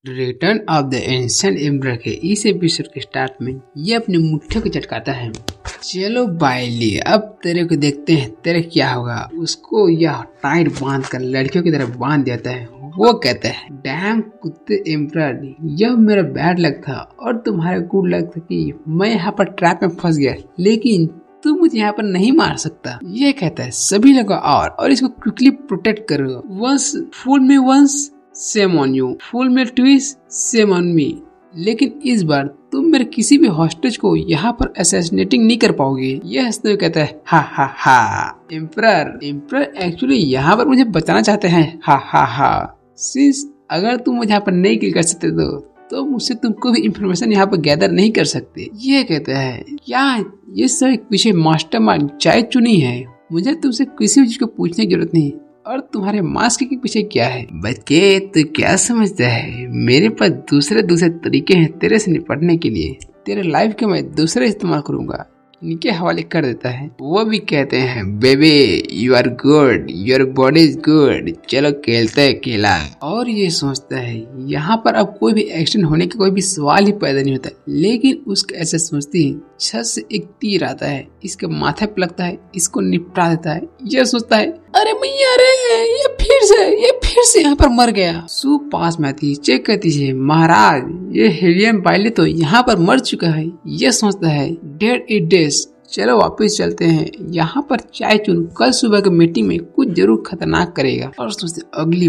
Return of the ancient emperor के इस episode के स्टार्ट में ये अपनी मुट्ठियों को चटकाता है। चलो बाइली, अब तेरे को देखते हैं तेरे क्या होगा। उसको यह टाइट बांध कर लड़कियों की तरफ बांध देता है। वो कहता है, डैम कुत्ते एम्परर, यह मेरा बैड लक था और तुम्हारा गुड लक था कि मैं यहाँ पर ट्रैप में फंस गया, लेकिन तू मुझे यहाँ पर नहीं मार सकता। ये कहता है सभी लोग और इसको क्विकली प्रोटेक्ट करो। वंस फूल में वंस सेम ऑन यू, फूल में ट्विस्ट सेम ऑन मी। लेकिन इस बार तुम मेरे किसी भी हॉस्टेज को यहाँ पर असैसिनेटिंग नहीं कर पाओगे। यह हंसते हुए कहता है, हा हा हा। एम्परर एक्चुअली यहाँ पर मुझे बचाना चाहते हैं, हा हा हा। सिंस अगर तुम मुझे यहाँ पर नहीं किल कर सकते तो मुझसे तुम कोई भी इंफॉर्मेशन यहाँ पर गैदर नहीं कर सकते। ये कहता है, क्या ये सब पीछे मास्टरमाइंड चाय चुनी है? मुझे तुमसे किसी भी चीज को पूछने की जरूरत नहीं। और तुम्हारे मास्क के पीछे क्या है? बच्चे, तू क्या समझता है? मेरे पास दूसरे तरीके हैं तेरे से निपटने के लिए। तेरे लाइफ के मैं दूसरे इस्तेमाल करूंगा। इनके हवाले कर देता है। वो भी कहते हैं, baby you are good, your body is good, चलो खेलते हैं खेला। और ये सोचता है यहाँ पर अब कोई भी एक्सीडेंट होने का कोई भी सवाल ही पैदा नहीं होता। लेकिन उसके ऐसे सोचती है, छत से एक तीर आता है, इसके माथे पे लगता है, इसको निपटा देता है। यह सोचता है, अरे मैया रे, ये फिर से यहाँ पर मर गया। सू पास में आती चेक करती है, महाराज ये हेलियम बाइले तो यहाँ पर मर चुका है। यह सोचता है, डेड इट डेज, चलो वापस चलते हैं। यहाँ पर चाय चुन कल सुबह के मीटिंग में कुछ जरूर खतरनाक करेगा। और सोचते अगली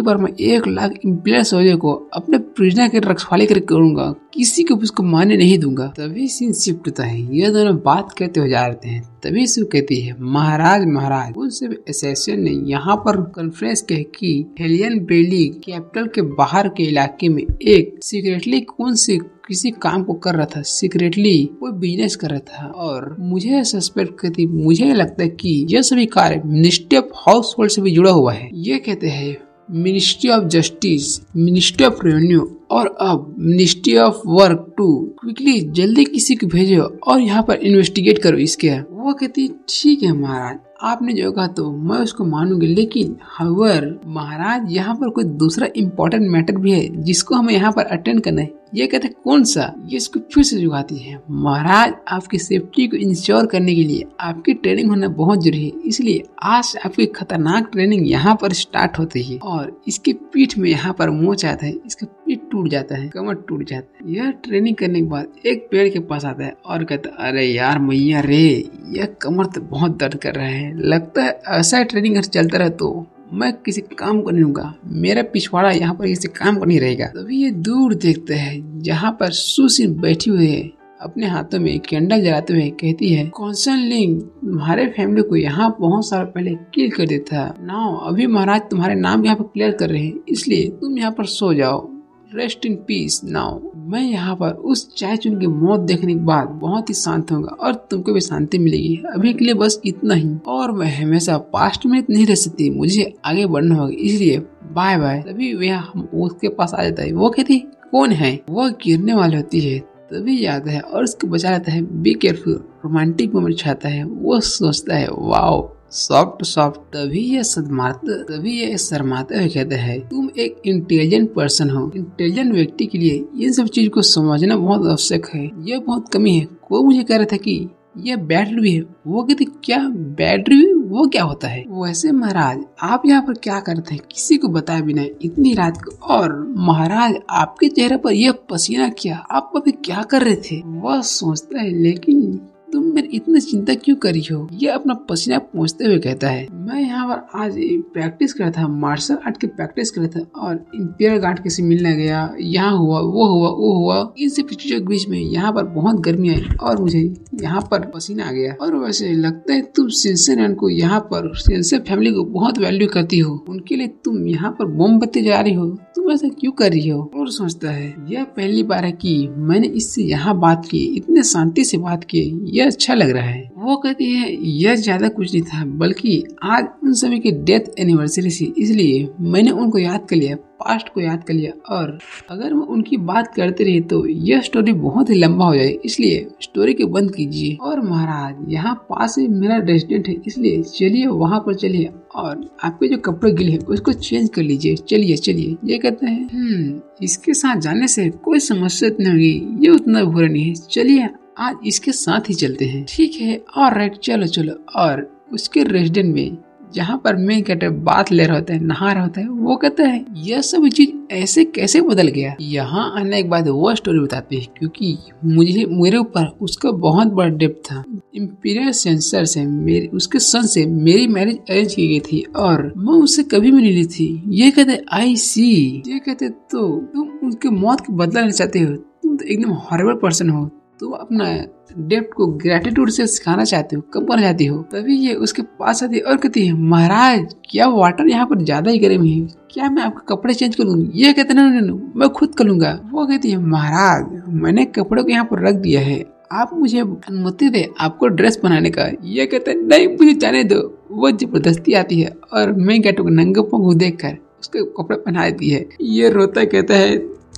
बार मैं 1 लाख इम्पीरियल सोल्जर को अपने प्रिजनर के रखवाले करके करूंगा, किसी को उसको मारने नहीं दूंगा। तभी सीन शिफ्ट होता है। ये दोनों बात करते हो जा रहे हैं। तभी सू कहती है, महाराज उन सब एसेसिन ने यहाँ पर कॉन्फ्रेंस कह कि हेलियन बेली कैपिटल के बाहर के इलाके में एक सीक्रेटली कौन से किसी काम को कर रहा था, सीक्रेटली कोई बिजनेस कर रहा था। और मुझे सस्पेक्ट करती, मुझे लगता है कि यह सभी कार्य मिनिस्ट्री ऑफ हाउस होल्ड से भी जुड़ा हुआ है। ये कहते हैं ministry of justice, ministry of revenue और अब ministry of work too. Quickly जल्दी किसी को भेजो और यहाँ पर इन्वेस्टिगेट करो इसके। वो कहती ठीक है महाराज, आपने जो कहा तो मैं उसको मानूंगी, लेकिन हवर महाराज यहाँ पर कोई दूसरा इम्पोर्टेंट मैटर भी है जिसको हमें यहाँ पर अटेंड करना है। ये कहते कौन सा? ये इसको फिर से जुगाती है, महाराज आपकी सेफ्टी को इंश्योर करने के लिए आपकी ट्रेनिंग होना बहुत जरूरी है, इसलिए आज आपकी खतरनाक ट्रेनिंग यहाँ पर स्टार्ट होती है। और इसके पीठ में यहाँ पर मोच आता है, इसका पीठ टूट जाता है, कमर टूट जाता है। यह ट्रेनिंग करने के बाद एक पेड़ के पास आता है और कहता, अरे यार मैया रे, यह कमर तो बहुत दर्द कर रहा है, लगता है ऐसा ट्रेनिंग अगर चलता रहे तो मैं किसी काम को नहीं दूंगा, मेरा पिछवाड़ा यहाँ पर किसी काम को नहीं रहेगा। तभी ये दूर देखते हैं जहाँ पर सुसिन बैठी हुई है, अपने हाथों में कैंडल जलाते हुए कहती है, कॉन्सन लिंग तुम्हारे फैमिली को यहाँ बहुत साल पहले किल कर देता। नाउ अभी महाराज तुम्हारे नाम यहाँ पर क्लियर कर रहे हैं, इसलिए तुम यहाँ पर सो जाओ, रेस्ट इन पीस नाउ। मैं यहाँ पर उस चाय चुन की मौत देखने के बाद बहुत ही शांत होगा और तुमको भी शांति मिलेगी। अभी के लिए बस इतना ही, और मैं हमेशा पास्ट में नहीं रह सकती, मुझे आगे बढ़ना होगा, इसलिए बाय बाय। तभी वह उसके पास आ जाता है। वो कहती कौन है? वो गिरने वाली होती है। तभी याद है और उसको बचा लेता है। बी केयरफुल, रोमांटिक मोमेंट चाहता है। वो सोचता है, वाओ सॉफ्ट। तभी ये शर्माते हुए कहते हैं, तुम एक इंटेलिजेंट पर्सन हो। इंटेलिजेंट व्यक्ति के लिए इन सब चीज को समझना बहुत आवश्यक है, यह बहुत कमी है। वो मुझे कह रहा था कि यह बैड रिव्यू है। वो कहते क्या बैड रिव्यू, वो क्या होता है? वैसे महाराज आप यहाँ पर क्या करते हैं किसी को बताए बिना इतनी रात को? और महाराज आपके चेहरे पर यह पसीना क्या, आप अभी क्या कर रहे थे? वह सोचता है, लेकिन तुम मेरी इतनी चिंता क्यों करी हो? ये अपना पसीना पोंछते हुए कहता है, मैं यहाँ पर आज प्रैक्टिस कर रहा था, मार्शल आर्ट की प्रैक्टिस कर रहा था और इंपीरियल गार्ड किसी मिलने गया, यहाँ हुआ वो हुआ। इन सब चीजों के बीच में यहाँ पर बहुत गर्मी आई और मुझे यहाँ पर पसीना आ गया। और वैसे लगता है तुम सिंसेन को यहाँ पर सिंसेन फैमिली को बहुत वैल्यू करती हो, उनके लिए तुम यहाँ पर मोमबत्ती जला रही हो, तुम ऐसा क्यों कर रही हो? और सोचता है यह पहली बार है कि मैंने इससे यहाँ बात की, इतने शांति से बात की, यह अच्छा लग रहा है। वो कहती है यह ज्यादा कुछ नहीं था, बल्कि आज उन सभी की डेथ एनिवर्सरी थी, इसलिए मैंने उनको याद कर लिया। पास्ट को याद कर लिया और अगर मैं उनकी बात करते रही तो यह स्टोरी बहुत ही लंबा हो जाए, इसलिए स्टोरी को बंद कीजिए। और महाराज यहाँ पास ही मेरा रेस्टोरेंट है, इसलिए चलिए वहाँ पर चलिए और आपके जो कपड़े गिले हैं उसको चेंज कर लीजिए। चलिए चलिए। ये कहते हैं इसके साथ जाने से कोई समस्या नहीं होगी, ये उतना बुरा नहीं है, चलिए आज इसके साथ ही चलते हैं। ठीक है, ऑलराइट, चलो चलो। और उसके रेस्टोरेंट में जहाँ पर मेन कैरेक्टर बात ले रहा होता है, नहा रहा होता है, वो कहता है यह सब चीज ऐसे कैसे बदल गया। यहाँ आने के बाद वो स्टोरी बताते हैं क्योंकि मेरे ऊपर उसका बहुत बड़ा डेप्थ था। इंपीरियल सेंसर से उसके सन से मेरी मैरिज अरेंज की गई थी और मैं उससे कभी भी नहीं ली थी। ये कहते आई सी। ये कहते तो तुम उसके मौत का बदला लेना चाहते हो, तुम तो एकदम हॉरिबल पर्सन हो, तुम अपना डेप्थ को ग्रेटिट्यूड से सिखाना चाहते हो, कब करना चाहती हो। तभी ये उसके पास आती है और कहती है महाराज क्या वाटर यहाँ पर ज्यादा ही गर्म है, क्या मैं आपके कपड़े चेंज कर लूंगी। ये कहते नहीं, मैं खुद कर लूंगा। वो कहती है महाराज मैंने कपड़ों को यहाँ पर रख दिया है, आप मुझे अनुमति दे आपको ड्रेस बनाने का। ये कहते हैं नहीं मुझे जाने दो। वो जबरदस्ती आती है और मैं गेटो को नंगे पांव देख कर उसके कपड़े पहना देती है। ये रोता कहता है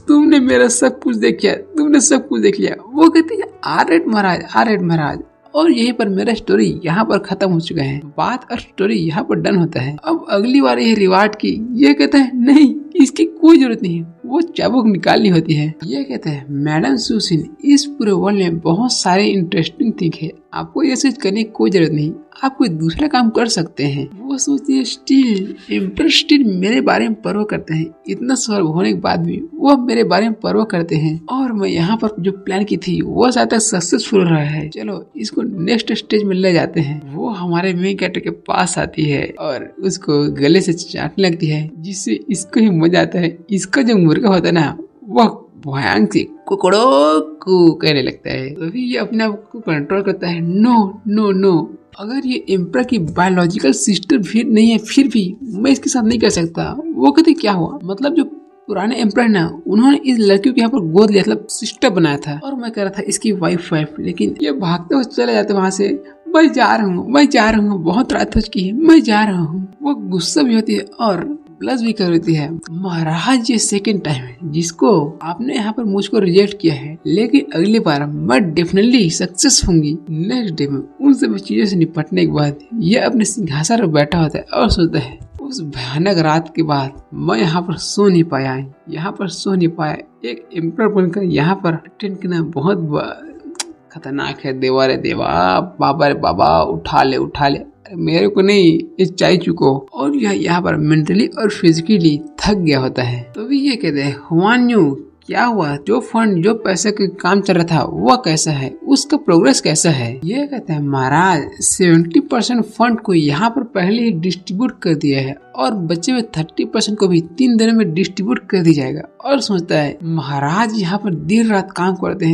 तुमने मेरा सब कुछ देख लिया, तुमने सब कुछ देख लिया। वो कहती है आरेट महाराज। और यहीं पर मेरा स्टोरी यहाँ पर खत्म हो चुका है। बात और स्टोरी यहाँ पर डन होता है। अब अगली बार ये रिवार्ड की। ये कहता है नहीं इसकी कोई जरूरत नहीं है, वो चाबुक निकालनी होती है। ये कहते हैं मैडम सुसिन इस पूरे वर्ल्ड में बहुत सारे इंटरेस्टिंग थिंग है, आपको ये चीज करने की कोई जरूरत नहीं, आप कोई दूसरा काम कर सकते हैं। वो सोचती है स्टिल एम्पर स्टिल मेरे बारे में परवाह करते हैं, इतना स्वर्ग होने के बाद भी वो मेरे बारे में परवाह करते हैं और मैं यहाँ पर जो प्लान की थी वो ज्यादा सक्सेसफुल रहा है। चलो इसको नेक्स्ट स्टेज में ले जाते हैं। वो हमारे मेन कैरेक्टर के पास आती है और उसको गले से चाटने लगती है, जिससे इसको ही मजा आता है। इसका जो मुर्गा होता है ना वह भयांक से कुकड़ो को कहने लगता है। तभी ये अपने आप को कंट्रोल करता है। नो अगर ये एम्पर की बायोलॉजिकल सिस्टर भी नहीं है फिर भी मैं इसके साथ नहीं कर सकता। वो कहते क्या हुआ, मतलब जो पुराने एम्पर ना उन्होंने इस लड़की को यहाँ पर गोद लिया, मतलब सिस्टर बनाया था और मैं कह रहा था इसकी वाइफ, लेकिन ये भागते हुए चले जाते वहाँ से। मैं जा रहा हूँ, बहुत रात हो चुकी है, मैं जा रहा हूँ। वो गुस्सा भी होती है और प्लस भी कर देती है। महाराज ये सेकंड टाइम है जिसको आपने यहाँ पर मुझको रिजेक्ट किया है, लेकिन अगली बार मैं डेफिनेटली सक्सेस होंगी। नेक्स्ट डे में उन सब चीजों से निपटने के बाद ये अपने सिंहासन पर बैठा होता है और सोचता है उस भयानक रात के बाद मैं यहाँ पर सो नहीं पाया। एक एम्पर बनकर यहाँ पर अटेंड करना बहुत खतरनाक है। देवा रे देवा, बाबा रे बाबा, उठा ले मेरे को नहीं, ये चाय चुको। और यह यहाँ पर मेंटली और फिजिकली थक गया होता है। तो भी ये कहते हैं हुआन्यू क्या हुआ, जो फंड जो पैसे का काम चल रहा था वह कैसा है, उसका प्रोग्रेस कैसा है। ये कहते हैं महाराज 70% फंड को यहाँ पर पहले ही डिस्ट्रीब्यूट कर दिया है और बचे हुए 30% को भी 3 दिन में डिस्ट्रीब्यूट कर दिया जाएगा। और सोचता है महाराज यहाँ पर दिन रात काम करते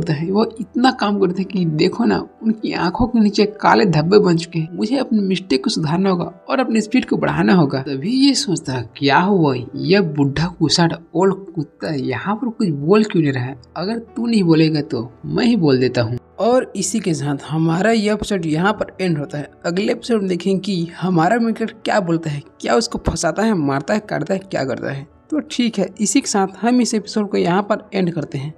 हैं। वो इतना काम करते हैं कि देखो ना उनकी आंखों के नीचे काले धब्बे बन चुके हैं। मुझे अपने मिस्टेक को सुधारना होगा और अपनी स्पीड को बढ़ाना होगा। तभी ये सोचता है क्या हुआ, यह बुढ़ा कुसाट ओल्ड कुत्ता यहाँ पर कुछ बोल क्यों नहीं रहा है, अगर तू नहीं बोलेगा तो मैं ही बोल देता हूँ। और इसी के साथ हमारा यह एपिसोड यहाँ पर एंड होता है। अगले एपिसोड में देखेंगे कि हमारा मित्र क्या बोलता है, क्या उसको फंसाता है, मारता है, काटता है, क्या करता है। तो ठीक है, इसी के साथ हम इस एपिसोड को यहाँ पर एंड करते हैं।